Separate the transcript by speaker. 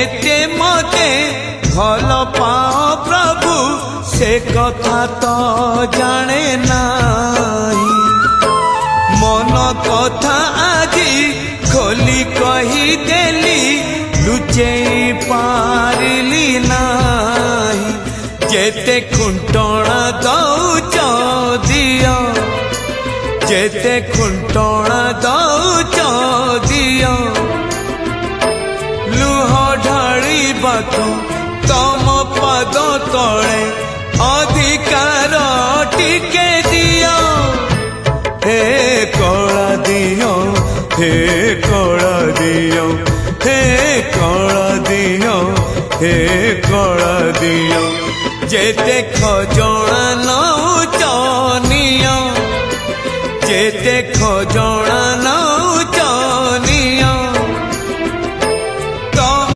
Speaker 1: केते मते भल पाओ प्रभु से कथा तो जाने नाही। मन कथा आजी खोली कही देली लुचेई पारिली नाही। जेते खुंटणा दौच दियो जेते खुंटणा दौच दियो लुह ढाळिबाकु तम पद तले अधिकार टिके दियो। हे कला दियो हे कला दियो हे कला दियो हे कला दियो। जेते खजणा न